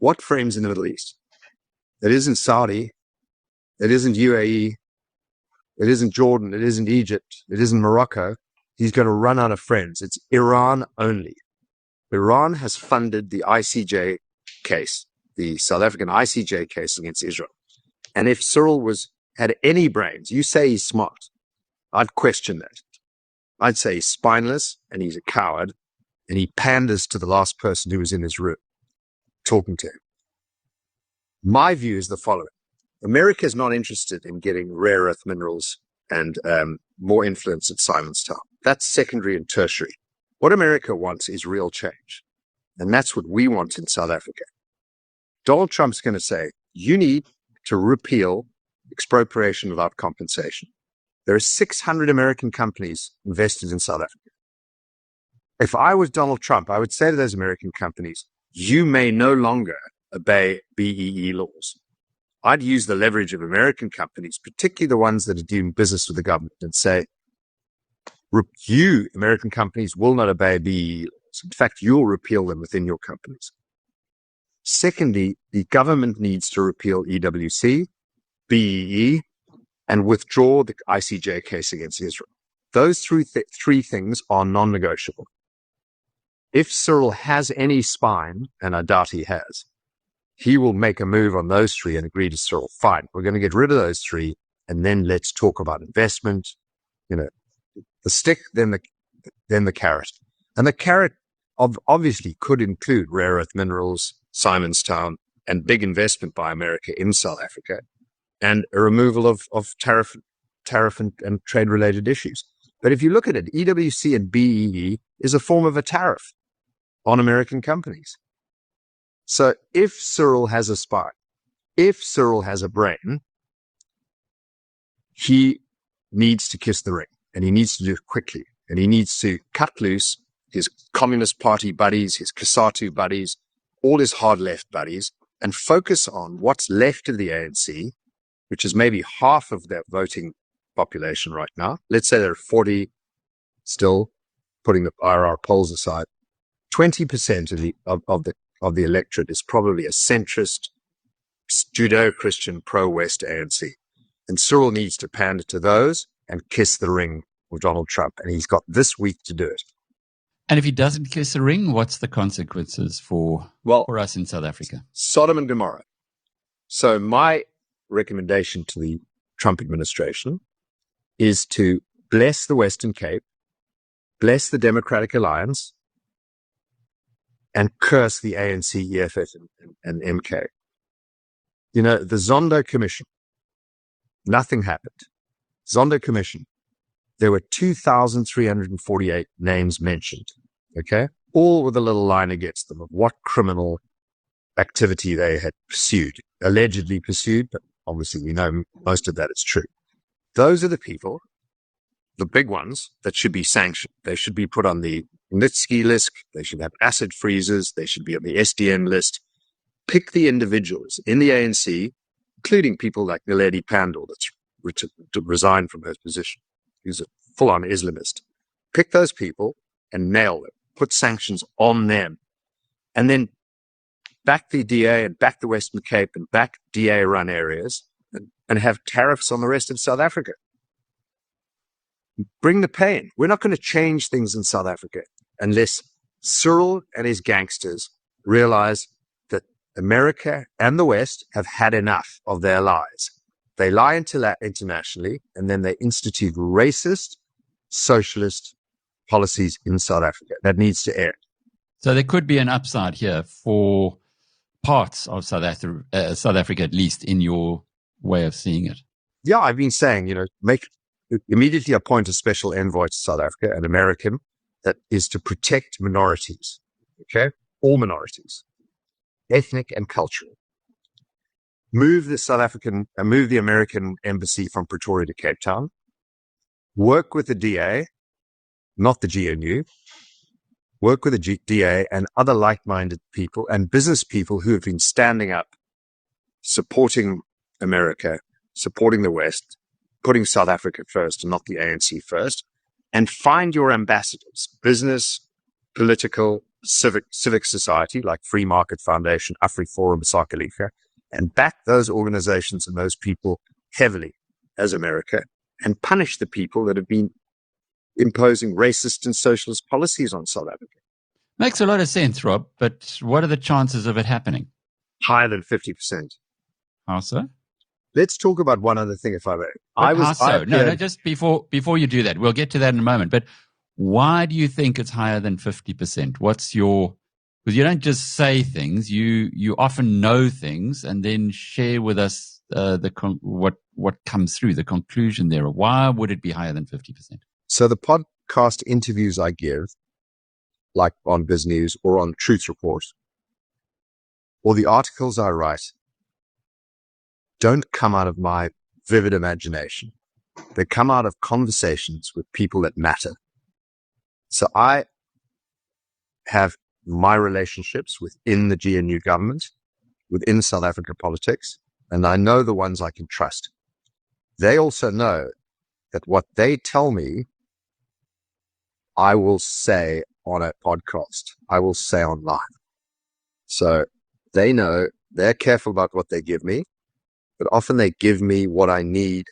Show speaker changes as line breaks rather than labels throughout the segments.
What frames in the Middle East? It isn't Saudi. It isn't UAE. It isn't Jordan. It isn't Egypt. It isn't Morocco. He's going to run out of friends. It's Iran only. Iran has funded the ICJ case, the South African ICJ case against Israel. And if Cyril had any brains, you say he's smart, I'd question that. I'd say he's spineless and he's a coward and he panders to the last person who was in his room talking to him. My view is the following. America is not interested in getting rare earth minerals and more influence at Simon's Town. That's secondary and tertiary. What America wants is real change. And that's what we want in South Africa. Donald Trump's going to say, you need to repeal expropriation without compensation. There are 600 American companies invested in South Africa. If I was Donald Trump, I would say to those American companies, you may no longer obey BEE laws. I'd use the leverage of American companies, particularly the ones that are doing business with the government, and say, you, American companies, will not obey BEE laws. In fact, you'll repeal them within your companies. Secondly, the government needs to repeal EWC, BEE, and withdraw the ICJ case against Israel. Those three things are non-negotiable. If Cyril has any spine, and I doubt he has, he will make a move on those three and agree to Cyril. Fine, we're going to get rid of those three, and then let's talk about investment. The stick, then the carrot. And the carrot obviously could include rare earth minerals, Simon's Town, and big investment by America in South Africa, and a removal of tariff and trade-related issues. But if you look at it, EWC and BEE is a form of a tariff on American companies. So if Cyril has a spine, if Cyril has a brain, he needs to kiss the ring, and he needs to do it quickly, and he needs to cut loose his Communist Party buddies, his COSATU buddies, all his hard left buddies, and focus on what's left of the ANC, which is maybe half of their voting population right now. Let's say there are 40 still, putting the IRR polls aside. 20% of the electorate is probably a centrist, Judeo-Christian, pro-West ANC. And Cyril needs to pander to those and kiss the ring with Donald Trump. And he's got this week to do it.
And if he doesn't kiss the ring, what's the consequences for us in South Africa?
Sodom and Gomorrah. So my recommendation to the Trump administration is to bless the Western Cape, bless the Democratic Alliance, and curse the ANC, EFF, and MK. The Zondo Commission, nothing happened. Zondo Commission, there were 2,348 names mentioned, okay? All with a little line against them of what criminal activity they had allegedly pursued, but obviously we know most of that is true. Those are the people, the big ones, that should be sanctioned. They should be put on the Magnitsky list. They should have asset freezes. They should be on the SDM list. Pick the individuals in the ANC, including people like Naledi Pandor, that's resigned from her position, who's a full-on Islamist. Pick those people and nail them. Put sanctions on them. And then back the DA and back the Western Cape and back DA-run areas and have tariffs on the rest of South Africa. Bring the pain. We're not going to change things in South Africa unless Cyril and his gangsters realize that America and the West have had enough of their lies. They lie internationally, and then they institute racist, socialist policies in South Africa. That needs to end.
So there could be an upside here for parts of South Africa, at least in your way of seeing it.
Yeah, I've been saying, immediately appoint a special envoy to South Africa, an American, that is to protect minorities, okay? All minorities, ethnic and cultural. Move the American embassy from Pretoria to Cape Town. Work with the DA, not the GNU. Work with the DA and other like-minded people and business people who have been standing up, supporting America, supporting the West, putting South Africa first and not the ANC first, and find your ambassadors, business, political, civic society like Free Market Foundation, AfriForum, Sakaliga, and back those organizations and those people heavily as America, and punish the people that have been imposing racist and socialist policies on South Africa.
Makes a lot of sense, Rob, but what are the chances of it happening?
Higher than 50%.
How so?
Let's talk about one other thing, if I may.
How so? No, just before you do that, we'll get to that in a moment. But why do you think it's higher than 50%? Because you don't just say things, you often know things and then share with us what comes through, the conclusion there. Why would it be higher than 50%?
So the podcast interviews I give, like on Biz News or on Truth Report, or the articles I write, don't come out of my vivid imagination. They come out of conversations with people that matter. So I have my relationships within the GNU government, within South African politics, and I know the ones I can trust. They also know that what they tell me, I will say on a podcast, I will say online. So they know, they're careful about what they give me, but often they give me what I need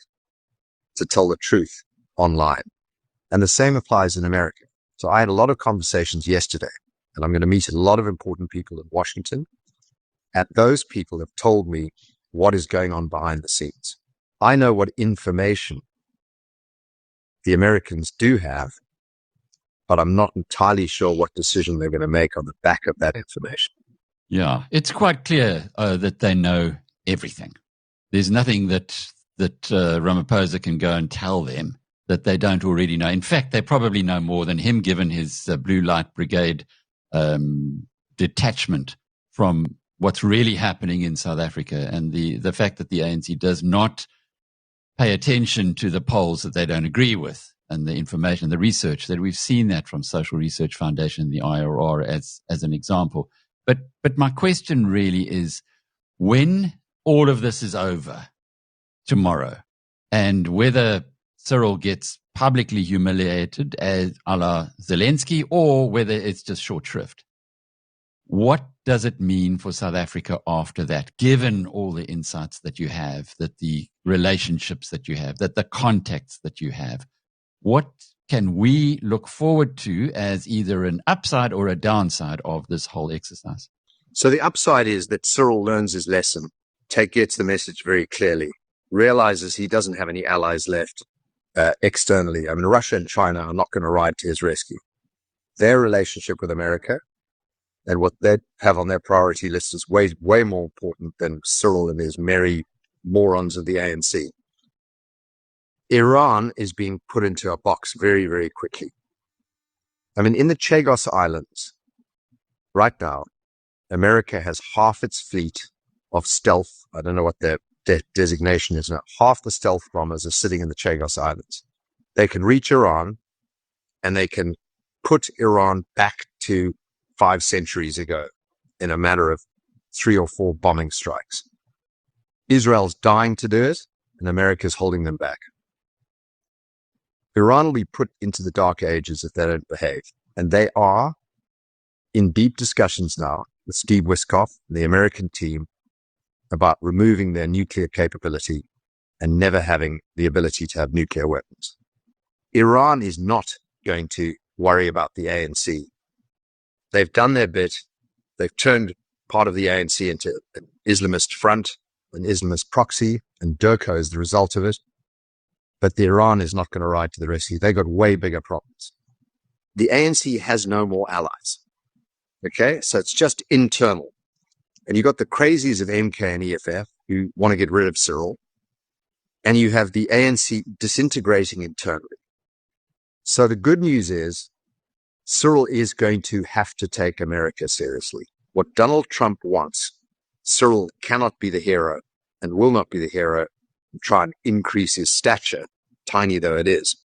to tell the truth online. And the same applies in America. So I had a lot of conversations yesterday, and I'm going to meet a lot of important people in Washington. And those people have told me what is going on behind the scenes. I know what information the Americans do have, but I'm not entirely sure what decision they're going to make on the back of that information.
Yeah, it's quite clear that they know everything. There's nothing that Ramaphosa can go and tell them that they don't already know. In fact, they probably know more than him, given his Blue Light Brigade detachment from what's really happening in South Africa, and the fact that the ANC does not pay attention to the polls that they don't agree with, and the information, the research that we've seen that from Social Research Foundation, the IRR, as an example. But my question really is, when all of this is over tomorrow, and whether Cyril gets publicly humiliated as a la Zelensky, or whether it's just short shrift, what does it mean for South Africa after that, given all the insights that you have, that the relationships that you have, that the contacts that you have? What can we look forward to as either an upside or a downside of this whole exercise?
So the upside is that Cyril learns his lesson, gets the message very clearly, realizes he doesn't have any allies left externally. I mean, Russia and China are not going to ride to his rescue. Their relationship with America and what they have on their priority list is way, way more important than Cyril and his merry morons of the ANC. Iran is being put into a box very, very quickly. I mean, in the Chagos Islands, right now, America has half its fleet of stealth. I don't know what their designation is now. Half the stealth bombers are sitting in the Chagos Islands. They can reach Iran, and they can put Iran back to 5 centuries ago in a matter of 3 or 4 bombing strikes. Israel's dying to do it, and America's holding them back. Iran will be put into the dark ages if they don't behave. And they are in deep discussions now with Steve Wishkoff and the American team about removing their nuclear capability and never having the ability to have nuclear weapons. Iran is not going to worry about the ANC. They've done their bit. They've turned part of the ANC into an Islamist front, an Islamist proxy, and Durko is the result of it. But the Iran is not going to ride to the rescue. They've got way bigger problems. The ANC has no more allies. Okay? So it's just internal. And you've got the crazies of MK and EFF who want to get rid of Cyril. And you have the ANC disintegrating internally. So the good news is Cyril is going to have to take America seriously. What Donald Trump wants, Cyril cannot be the hero and will not be the hero and try and increase his stature, tiny though it is.